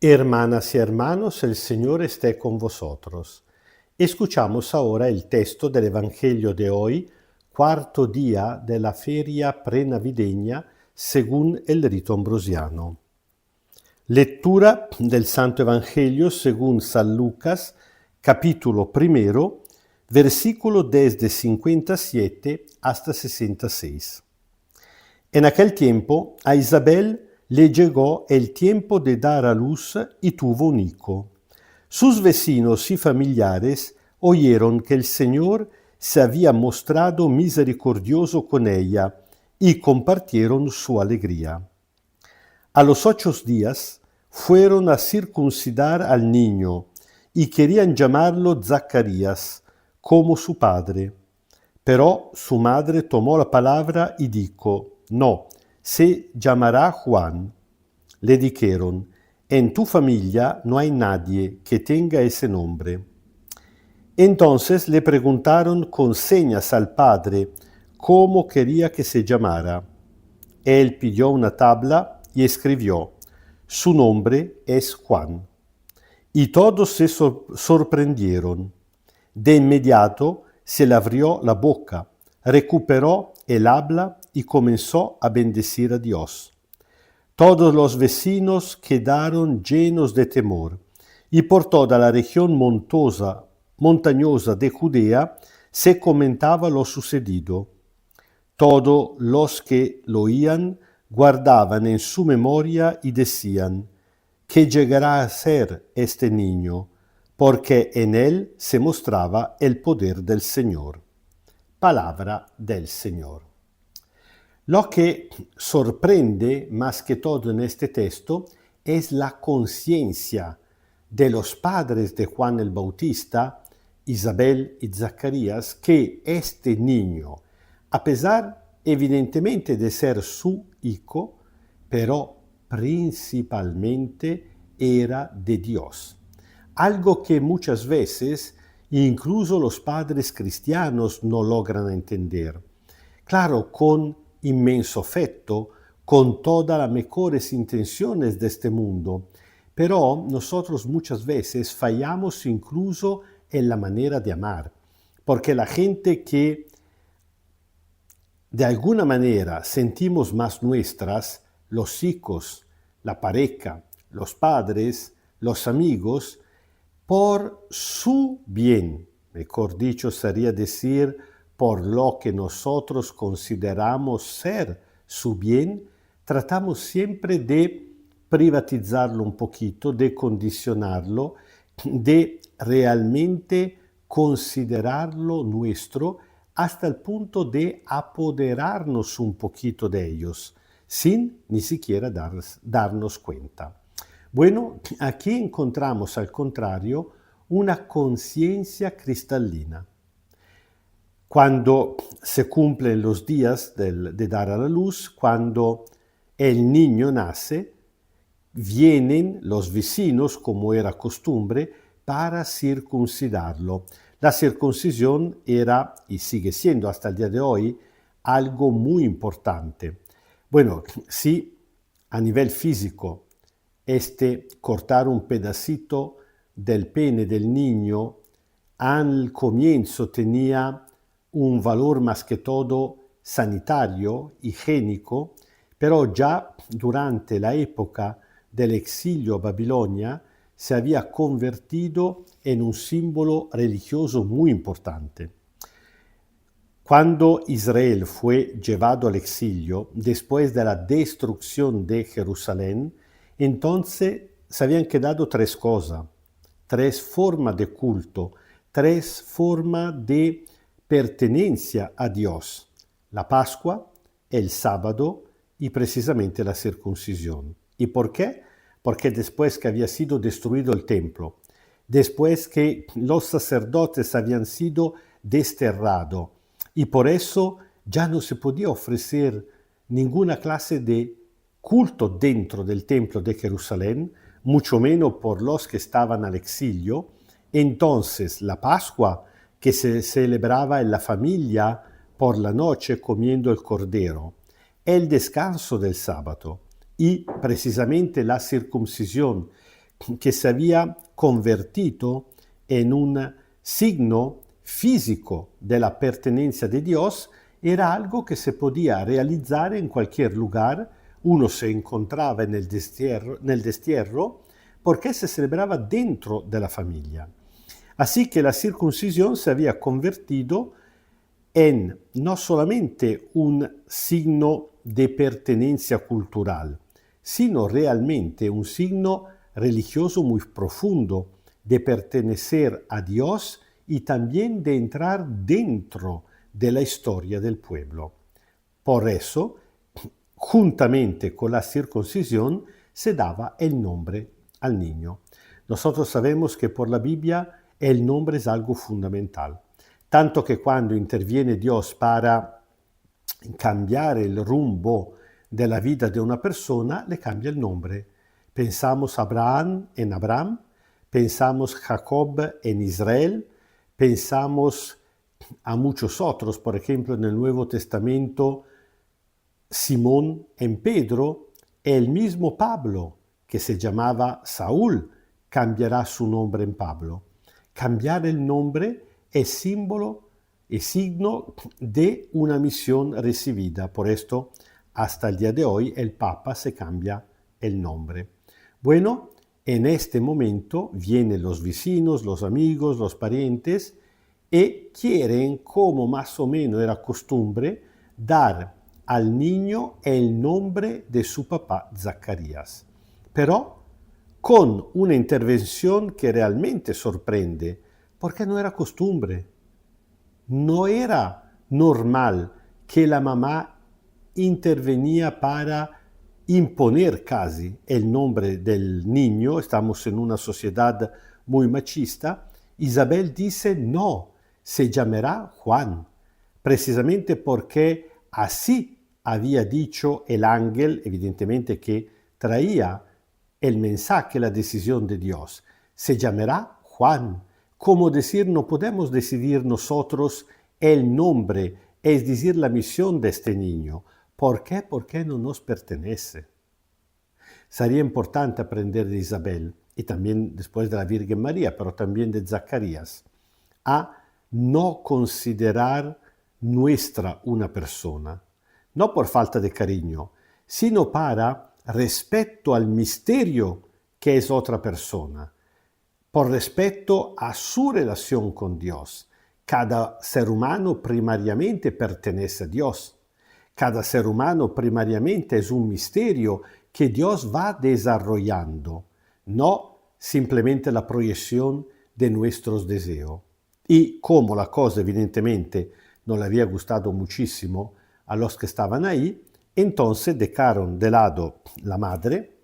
Hermanas y hermanos, el Señor esté con vosotros. Escuchamos ahora el texto del Evangelio de hoy, cuarto día de la feria prenavideña según el rito ambrosiano. Lectura del Santo Evangelio según San Lucas, capítulo primero, versículo desde 57 hasta 66. En aquel tiempo a Isabel le llegó el tiempo de dar a luz y tuvo un hijo. Sus vecinos y familiares oyeron que el Señor se había mostrado misericordioso con ella y compartieron su alegría. A los 8 días fueron a circuncidar al niño y querían llamarlo Zacarías, como su padre. Pero su madre tomó la palabra y dijo: no, se llamará Juan. Le dijeron: en tu familia no hay nadie que tenga ese nombre. Entonces le preguntaron con señas al padre cómo quería que se llamara. Él pidió una tabla y escribió: su nombre es Juan. Y todos se sorprendieron. De inmediato se le abrió la boca, recuperó el habla y comenzó a bendecir a Dios. Todos los vecinos quedaron llenos de temor, y por toda la región montañosa de Judea se comentaba lo sucedido. Todos los que lo oían guardaban en su memoria y decían: ¿qué llegará a ser este niño? Porque en él se mostraba el poder del Señor. Palabra del Señor. Lo que sorprende más que todo en este texto es la conciencia de los padres de Juan el Bautista, Isabel y Zacarías, que este niño, a pesar evidentemente de ser su hijo, pero principalmente era de Dios. Algo que muchas veces incluso los padres cristianos no logran entender. Claro, con inmenso afecto, con todas las mejores intenciones de este mundo, pero nosotros muchas veces fallamos incluso en la manera de amar, porque la gente que de alguna manera sentimos más nuestras, los hijos, la pareja, los padres, los amigos, por su bien, mejor dicho sería decir, por lo que nosotros consideramos ser su bien, tratamos siempre de privatizarlo un poquito, de condicionarlo, de realmente considerarlo nuestro hasta el punto de apoderarnos un poquito de ellos, sin ni siquiera darnos cuenta. Bueno, aquí encontramos al contrario una conciencia cristalina. Cuando se cumplen los días de dar a la luz, cuando el niño nace, vienen los vecinos, como era costumbre, para circuncidarlo. La circuncisión era, y sigue siendo hasta el día de hoy, algo muy importante. Bueno, sí, a nivel físico, cortar un pedacito del pene del niño al comienzo tenía un valor más que todo sanitario, higiénico, pero ya durante la época del exilio a Babilonia se había convertido en un símbolo religioso muy importante. Cuando Israel fue llevado al exilio, después de la destrucción de Jerusalén, entonces se habían quedado 3 cosas, 3 formas de culto, 3 formas de pertenencia a Dios: la Pascua, el sábado y precisamente la circuncisión. ¿Y por qué? Porque después que había sido destruido el templo, después que los sacerdotes habían sido desterrados, y por eso ya no se podía ofrecer ninguna clase de culto dentro del templo de Jerusalén, mucho menos por los que estaban al exilio. Entonces la Pascua, que se celebraba en la familia por la noche comiendo el cordero, el descanso del sábado y precisamente la circuncisión, que se había convertido en un signo físico de la pertenencia de Dios, era algo que se podía realizar en cualquier lugar. Uno se encontraba en el destierro porque se celebraba dentro de la familia. Así que la circuncisión se había convertido en no solamente un signo de pertenencia cultural, sino realmente un signo religioso muy profundo de pertenecer a Dios y también de entrar dentro de la historia del pueblo. Por eso, juntamente con la circuncisión, se daba el nombre al niño. Nosotros sabemos que por la Biblia el nombre es algo fundamental, tanto que cuando interviene Dios para cambiar el rumbo de la vida de una persona, le cambia el nombre. Pensamos Abraham en Abraham, pensamos Jacob en Israel, pensamos a muchos otros, por ejemplo, en el Nuevo Testamento, Simón en Pedro, el mismo Pablo, que se llamaba Saúl, cambiará su nombre en Pablo. Cambiar el nombre es símbolo y signo de una misión recibida. Por esto, hasta el día de hoy, el Papa se cambia el nombre. Bueno, en este momento vienen los vecinos, los amigos, los parientes y quieren, como más o menos era costumbre, dar al niño el nombre de su papá Zacarías. Pero con una intervención que realmente sorprende, porque no era costumbre. No era normal que la mamá intervenía para imponer casi el nombre del niño. Estamos en una sociedad muy machista. Isabel dice no, se llamará Juan, precisamente porque así había dicho el ángel, evidentemente que traía el mensaje, la decisión de Dios. Se llamará Juan. Como decir, no podemos decidir nosotros el nombre, es decir, la misión de este niño. ¿Por qué? Porque no nos pertenece. Sería importante aprender de Isabel y también después de la Virgen María, pero también de Zacarías, a no considerar nuestra una persona, no por falta de cariño, sino para respeto al misterio que es otra persona, por respeto a su relación con Dios. Cada ser humano primariamente pertenece a Dios. Cada ser humano primariamente es un misterio que Dios va desarrollando, no simplemente la proyección de nuestros deseos. Y como la cosa evidentemente no le había gustado muchísimo a los que estaban ahí, entonces dejaron de lado la madre,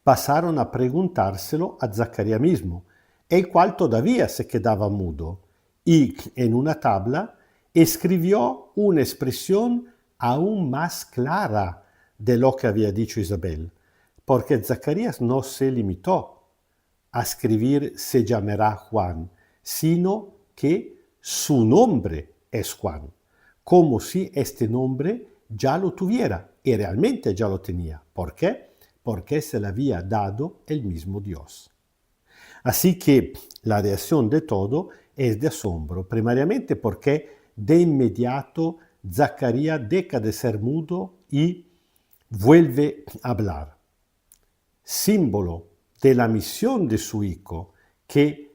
pasaron a preguntárselo a Zacarías mismo, el cual todavía se quedaba mudo, y en una tabla escribió una expresión aún más clara de lo que había dicho Isabel, porque Zacarías no se limitó a escribir se llamará Juan, sino que su nombre es Juan, como si este nombre ya lo tuviera, y realmente ya lo tenía. ¿Por qué? Porque se le había dado el mismo Dios. Así que la reacción de todo es de asombro, primariamente porque de inmediato Zacarías deja de ser mudo y vuelve a hablar. Símbolo de la misión de su hijo, que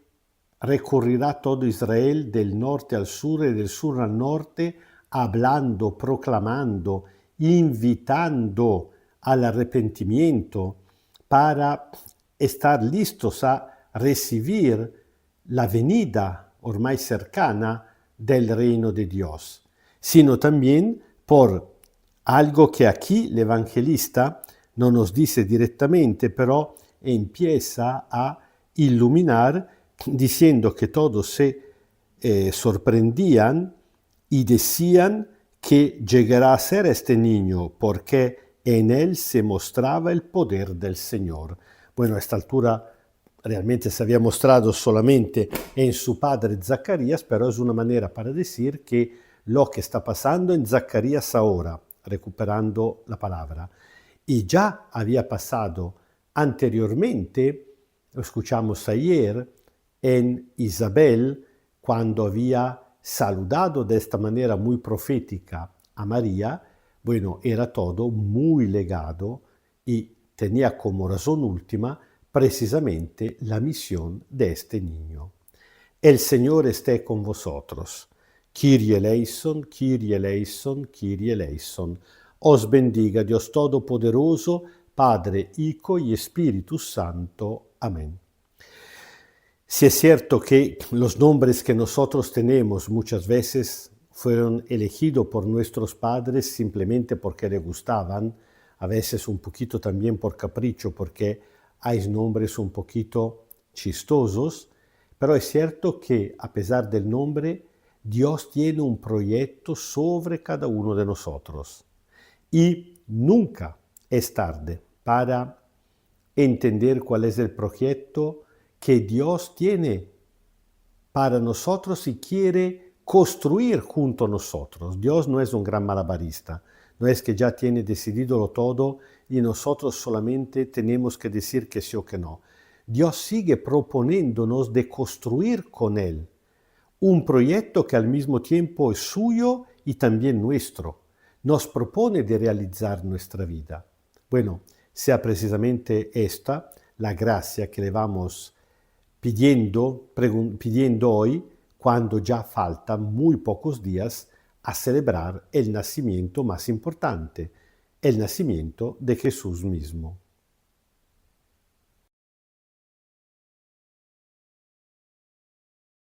recorrerá todo Israel del norte al sur y del sur al norte, hablando, proclamando, invitando al arrepentimiento para estar listos a recibir la venida ormai cercana del reino de Dios, sino también por algo que aquí el evangelista no nos dice directamente, pero empieza a iluminar diciendo que todos se sorprendían y decían que llegará a ser este niño porque en él se mostraba el poder del Señor. Bueno, a esta altura realmente se había mostrado solamente en su padre Zacarías, pero es una manera para decir que lo que está pasando en Zacarías ahora, recuperando la palabra, y ya había pasado Anteriormente, escuchamos ayer en Isabel, cuando había saludado de esta manera muy profética a María, bueno, era todo muy legado y tenía como razón última precisamente la misión de este niño. El Señor esté con vosotros. Kyrie eleison, Kyrie eleison, Kyrie eleison. Os bendiga Dios Todopoderoso, Padre, Hijo y Espíritu Santo. Amén. Si es cierto que los nombres que nosotros tenemos muchas veces fueron elegidos por nuestros padres simplemente porque les gustaban, a veces un poquito también por capricho, porque hay nombres un poquito chistosos, pero es cierto que a pesar del nombre, Dios tiene un proyecto sobre cada uno de nosotros. Y nunca es tarde para entender cuál es el proyecto que Dios tiene para nosotros y quiere construir junto a nosotros. Dios no es un gran malabarista, no es que ya tiene decidido todo y nosotros solamente tenemos que decir que sí o que no. Dios sigue proponiéndonos de construir con Él un proyecto que al mismo tiempo es suyo y también nuestro. Nos propone de realizar nuestra vida. Bueno, sea precisamente esta la gracia que le vamos pidiendo hoy, cuando ya faltan muy pocos días a celebrar el nacimiento más importante, el nacimiento de Jesús mismo.